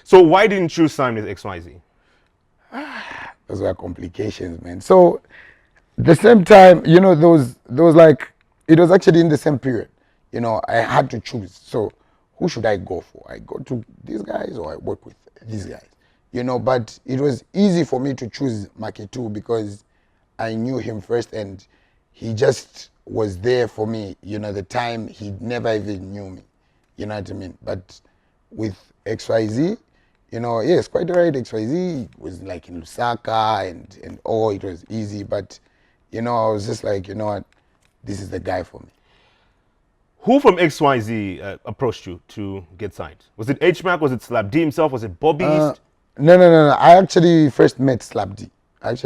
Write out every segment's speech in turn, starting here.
So why didn't you sign with XYZ? Those were complications, man. So the same time, those like, it was actually in the same period. I had to choose. So who should I go for? I go to these guys or I work with these guys? But it was easy for me to choose Makitu because I knew him first and he just was there for me. The time he never even knew me. You know what I mean? But with XYZ, yes, quite right. XYZ was like in Lusaka and it was easy. But, I was just like, you know what? This is the guy for me. Who from XYZ approached you to get signed? Was it H-Mac? Was it Slap D himself? Was it Bobby East? No. I actually first met Slap D. And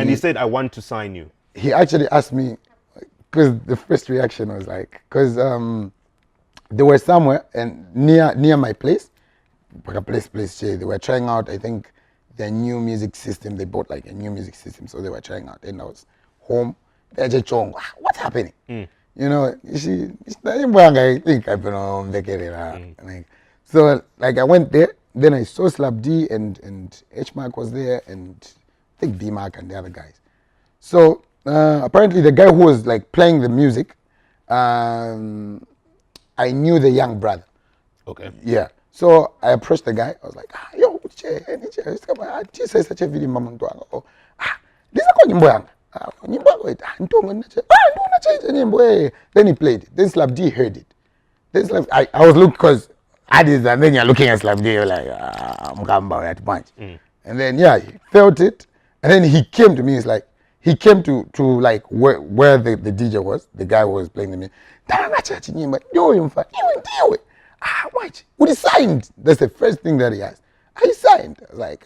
he said, I want to sign you. He actually asked me, because the first reaction was like, because they were somewhere and near my place, they were trying out, I think, their new music system. They bought like a new music system, so they were trying out. And I was home. They're just showing, what's happening? I think I've been on vacation. So like I went there, then I saw Slap D and H-Mark was there, and I think B-Mark and the other guys. So apparently the guy who was like playing the music, I knew the young brother. Okay. Yeah. So I approached the guy. I was like, yo, this is such a video, mama. This is nyimbo yanga. Then he played it. Then Slap D heard it. Then I was looking, because and then you're looking at Slap D, you're like, I'm coming about that bunch. And then he felt it. And then he came to me. It's like he came to like where the DJ was, the guy who was playing the music. Watch. Would he signed? That's the first thing that he asked. I signed. I was like,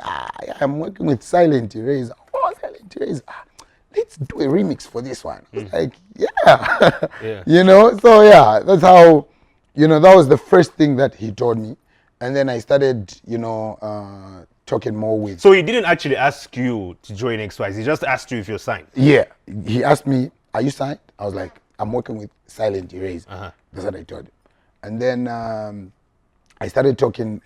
I'm working with Silent Eraser. Oh, Silent Eraser. Let's do a remix for this one. I was like, yeah. So yeah, that's how, that was the first thing that he told me. And then I started, talking more with. So he didn't actually ask you to join XYZ. He just asked you if you're signed. Yeah. He asked me, are you signed? I was like, I'm working with Silent Eraser. That's what I told him. And then I started talking,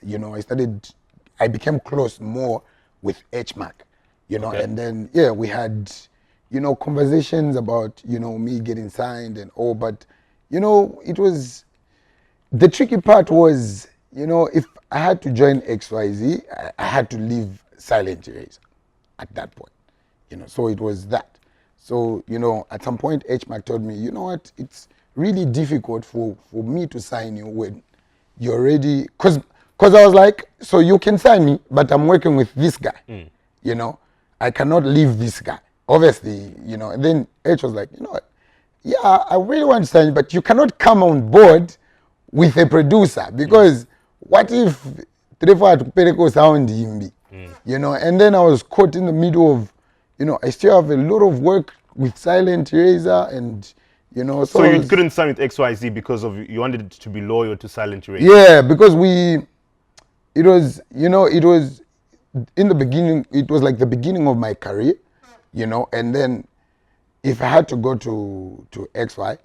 I became close more with H-Mac, Okay. and then, we had, conversations about, me getting signed and all, but, it was, the tricky part was, if I had to join XYZ, I had to leave Silent Eraser at that point, so it was that. So, at some point, H-Mac told me, you know what, it's really difficult for me to sign you when you're already, because I was like, so you can sign me, but I'm working with this guy, I cannot leave this guy, obviously, and then H was like, you know what, I really want to sign you, but you cannot come on board with a producer, because what if Drifta sound himbi, and then I was caught in the middle of, I still have a lot of work with Silent Eraser and, So you couldn't sign with XYZ because you wanted to be loyal to Silent Eraser? Yeah, because it was in the beginning, it was like the beginning of my career, and then if I had to go to XY,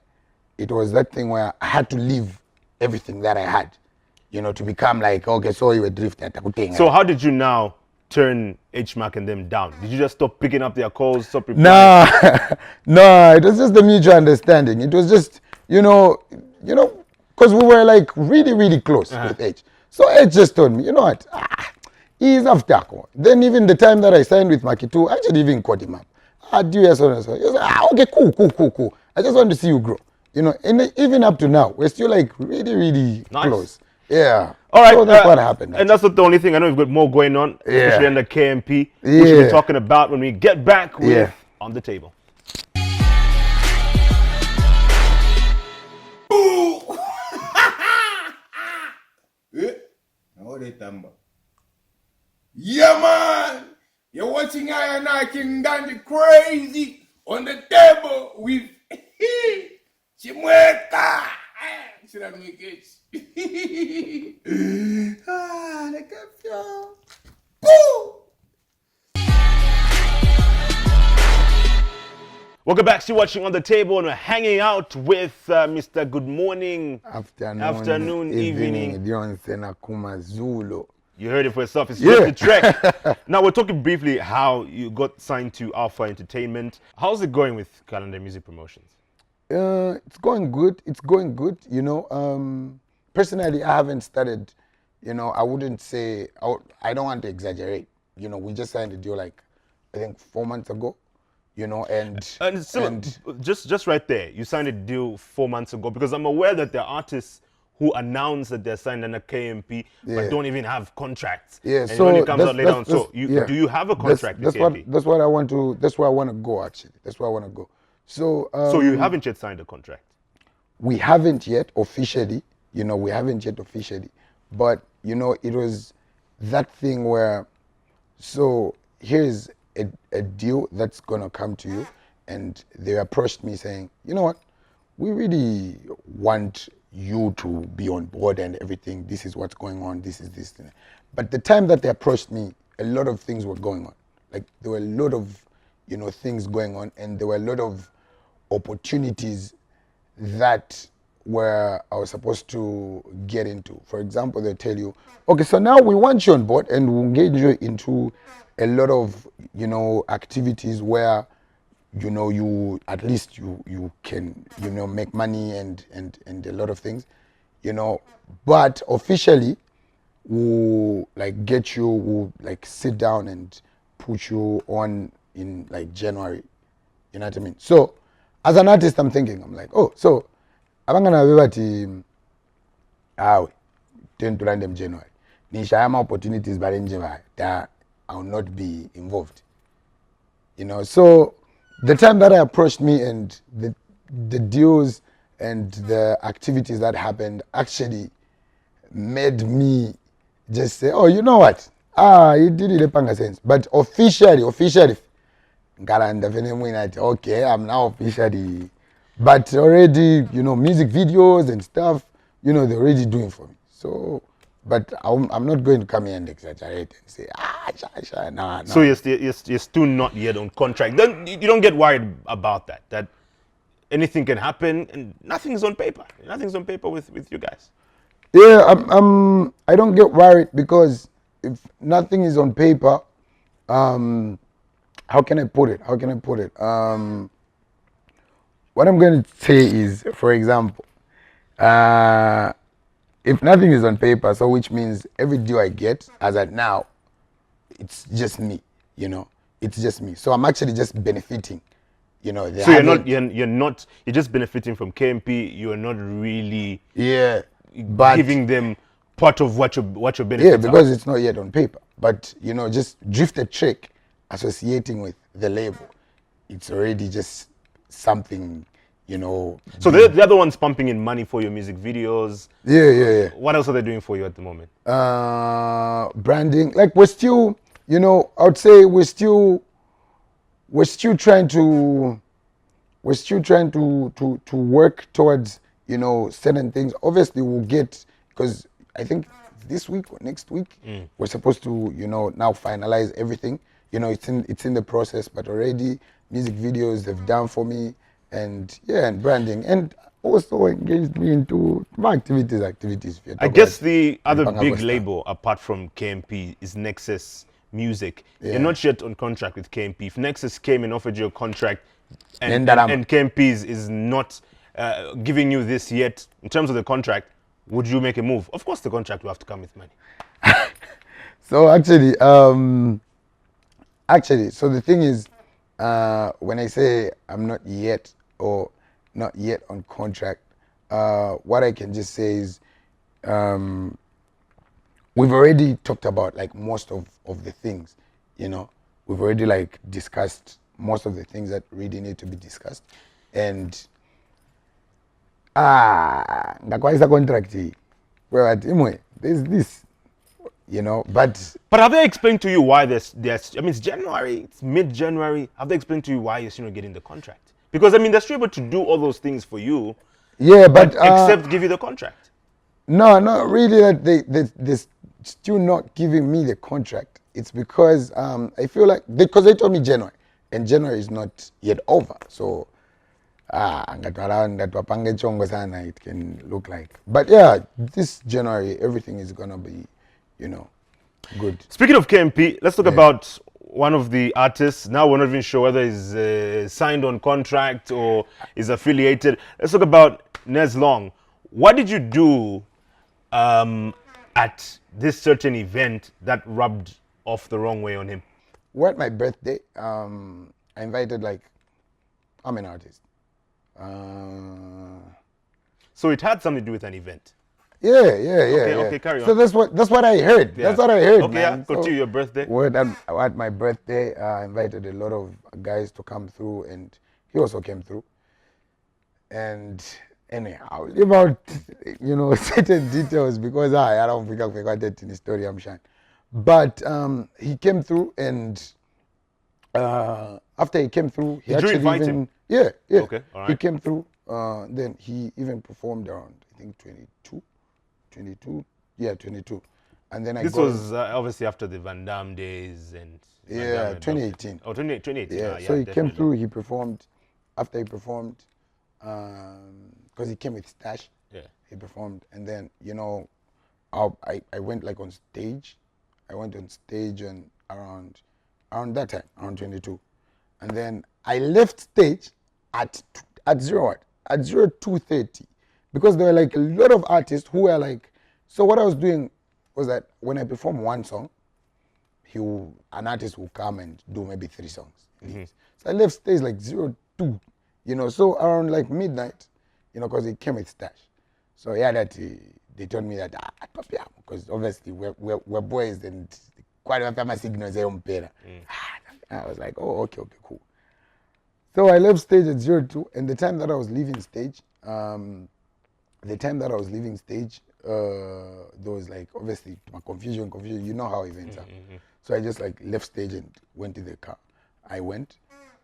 it was that thing where I had to leave everything that I had, to become like, okay, so you were Drifta. So how did you now turn H-Mac and them down? Did you just stop picking up their calls, stop replying? No, it was just the mutual understanding. It was just, because we were like really, really close with H. So H just told me, you know what, he's after. Then even the time that I signed with Makitu, I actually even called him up. Do you so and so? He was like, okay, cool. I just want to see you grow. And even up to now, we're still like really, really close. Yeah. All right. So that's what happened. And that's not the only thing. I know we've got more going on, especially under KMP, which we'll be talking about when we get back with On the Table. Yeah, man. You're watching I and I Kalandanya crazy on the table with Chimweka. Should I make it? The caption. Boo! Welcome back. Still watching On the Table, and we're hanging out with Mr. Good Morning, afternoon, evening. Dionse na kuma Zulu. You heard it for yourself. It's Yeah. Drifta Trek. Now we're talking briefly how you got signed to Alpha Entertainment. How's it going with Kalandanya Music Promotions? It's going good. It's going good. Personally, I haven't started. I wouldn't say. I don't want to exaggerate. We just signed a deal like, I think 4 months ago. And still, just right there, you signed a deal 4 months ago, because I'm aware that there are artists who announce that they're signed under KMP but don't even have contracts. Yeah, and so when it comes out later on, that's- yeah. do you have a contract with KMP? That's what I want to. That's where I want to go. Actually, that's where I want to go. So So you haven't yet signed a contract. we haven't yet officially. We haven't yet officially, but it was that thing where. So here's a deal that's gonna come to you, and they approached me saying, you know what, we really want you to be on board and everything. This is what's going on. This is this. But the time that they approached me, a lot of things were going on. Like there were a lot of things going on, and there were a lot of opportunities that where I was supposed to get into. For example, they tell you, okay, so now we want you on board and we'll engage you into a lot of, activities where, you at least you can, make money and a lot of things, but officially we'll like get you, we'll like sit down and put you on in like January. You know what I mean? So as an artist, I'm thinking, I'm like, oh, so abangana bebati awe 10 to random January nishayama opportunities barenje that I will not be involved. So the time that I approached me and the deals and the activities that happened actually made me just say, oh, you know what, it didn't make sense. But officially okay, I'm now officially. But already, music videos and stuff, they're already doing for me. So, but I'm not going to come here and exaggerate and say, nah. So you're still not yet on contract. Then you don't get worried about that. That anything can happen and nothing's on paper. Nothing's on paper with you guys. Yeah, I don't get worried, because if nothing is on paper, how can I put it? What I'm going to say is, for example, if nothing is on paper, so which means every deal I get as at now, it's just me, it's just me. So I'm actually just benefiting, So you're just benefiting from KMP. You're not really giving them part of what your benefits yeah, because are. it's not yet on paper. But just Drifta Trek associating with the label, it's already just something, So the other one's pumping in money for your music videos. Yeah. What else are they doing for you at the moment? Branding, like we're still, I would say we're still trying to work towards, certain things. Obviously we'll get, because I think this week or next week we're supposed to, now finalize everything. It's in the process, but already music videos they've done for me, and branding, and also engaged me into my activities. I guess the other big label apart from KMP is Nexus Music. Yeah. You're not yet on contract with KMP. If Nexus came and offered you a contract and Then KMP is not giving you this yet, in terms of the contract, would you make a move? Of course the contract will have to come with money. So actually, so the thing is, when I say I'm not yet on contract, what I can just say is, we've already talked about like most of the things, we've already like discussed most of the things that really need to be discussed, and ngakwaisa contract where there's this, but have they explained to you why there's I mean, it's January, it's mid-January. Have they explained to you why you're still not getting the contract? Because I mean, they're still able to do all those things for you, but except give you the contract. No, not really. That they're still not giving me the contract. It's because I feel like because they told me January, and January is not yet over. So it can look like. But yeah, this January everything is gonna be, Good. Speaking of KMP, let's talk about one of the artists. Now we're not even sure whether he's signed on contract or is affiliated. Let's talk about Nez Long. What did you do at this certain event that rubbed off the wrong way on him? Well, at my birthday, I invited I'm an artist. So it had something to do with an event. Yeah. Okay, carry on. So that's what I heard. Yeah. That's what I heard, Okay, man. yeah, continue your birthday. Well, at my birthday, I invited a lot of guys to come through, and he also came through. And anyhow, about certain details because I don't think I forgot that in the story. I'm sure, but he came through, and after he came through, he Did you actually invite even him? Yeah. Okay, all right. He came through. Then he even performed around I think 22. Yeah, 22. And then This was obviously after the Van Damme days and Van yeah, Damme 2018. Oh, 2018. Yeah, Ah, so he came definitely. through, he performed. After he performed, because he came with Stash, Yeah. he performed. And then, I went on stage. I went on stage and around that time, around 22. And then I left stage at 02:30 because there were a lot of artists who were so what I was doing was that when I perform one song, an artist will come and do maybe 3 songs. Mm-hmm. So I left stage 02, so around midnight, because he came with Stash. So they told me that because obviously we're boys and quite a few signals I was like, oh, okay, cool. So I left stage at 02, and the time that I was leaving stage, there was obviously confusion. You know how events are. So I just left stage and went to the car. I went,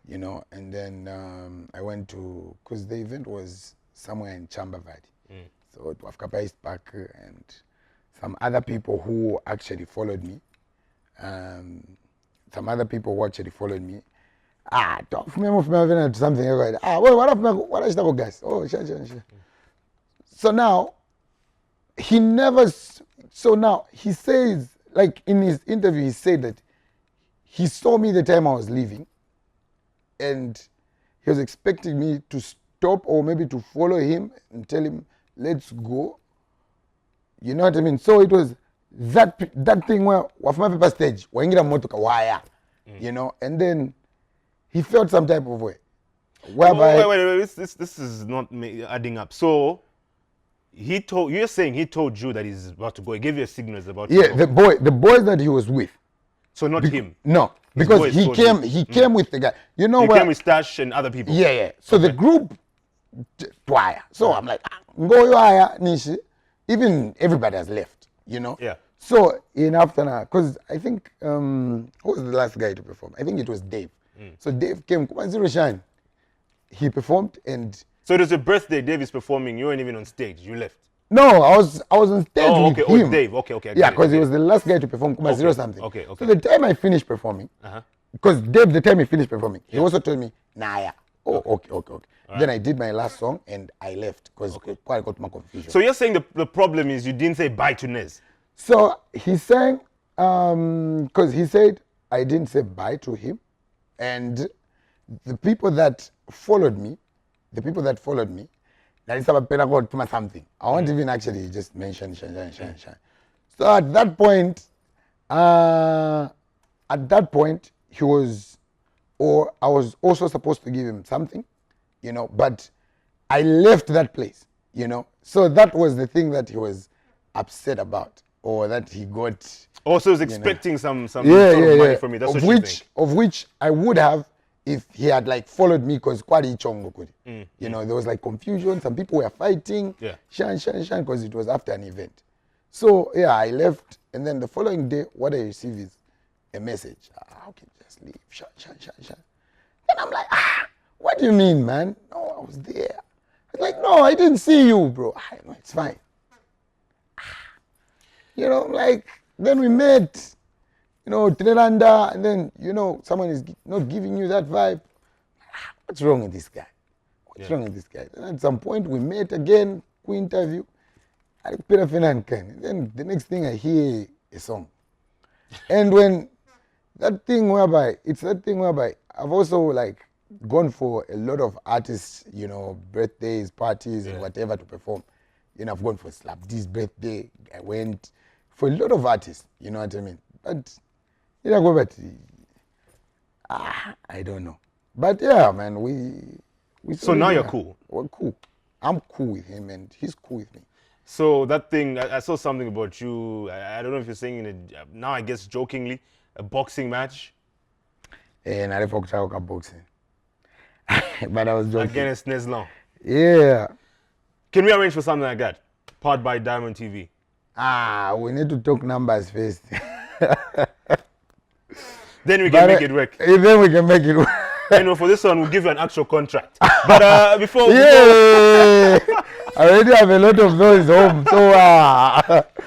and then I went to, because the event was somewhere in Chambavati. So to Afkapa East Park and some other people who actually followed me. Something. What is that, guys? Oh, sure. So now, he says, in his interview, he said that he saw me the time I was leaving and he was expecting me to stop or maybe to follow him and tell him, let's go. You know what I mean? So it was that thing where wafuma paper stage, waingira motoka wire, and then he felt some type of way. Whereby, Wait. This is not adding up. So you're saying he told you that he's about to go. He gave you a signal about to go. the boys that he was with. So not him. No, His because boys he told came. you. He came with the guy. You know He where? came with Stash and other people. Yeah. So the group, wire. So I'm like, go wire, nishi. Even everybody has left. Yeah. So in afternoon, because I think who was the last guy to perform? I think it was Dave. So Dave came. Come on, Zero Shine. He performed and. So it was your birthday. Dave is performing. You weren't even on stage. You left. No, I was on stage with him. Oh, Dave. Okay. I Yeah, get it, because he was the last guy to perform Kuma Zero something. Okay. So the time I finished performing, because Dave, the time he finished performing, he also told me, Naya. Oh, okay. Then I did my last song and I left because I got my confusion. So you're saying the problem is you didn't say bye to Nez. So he sang, because he said I didn't say bye to him, and the people that followed me, that is about something. I won't even actually just mention Shan. So at that point, he was, or I was also supposed to give him something, but I left that place, So that was the thing that he was upset about, or that he got. Also, was expecting some sort of money from me. That's what you think. Of which I would have if he had followed me, because kwali chongo kuri. There was confusion. Some people were fighting. Yeah. Shan, because it was after an event. So I left, and then the following day, what I received is a message. How can you just leave? Shan. And I'm like, what do you mean, man? No, I was there. I was like, no, I didn't see you, bro. No, it's fine. Then we met, Trinanda, and then, someone is not giving you that vibe. What's wrong with this guy? And at some point, we met again, we interview. And then the next thing I hear a song. And when that thing whereby I've also like gone for a lot of artists, you know, birthdays, parties, and whatever to perform. You know, I've gone for Slapdy's birthday. I went for a lot of artists. You know what I mean? But you know, go back. I don't know. But yeah, man, we. So now you're cool. We're cool. I'm cool with him, and he's cool with me. So that thing, I saw something about you. I don't know if you're saying it now. I guess jokingly, a boxing match And I fucked out boxing. But I was joking. against Neslong. Yeah. Can we arrange for something like that? Powered by Diamond TV. We need to talk numbers first. Then we can make it work. Then we can make it work. Anyway, for this one, we'll give you an actual contract. But before, Yeah. I already have a lot of those home. So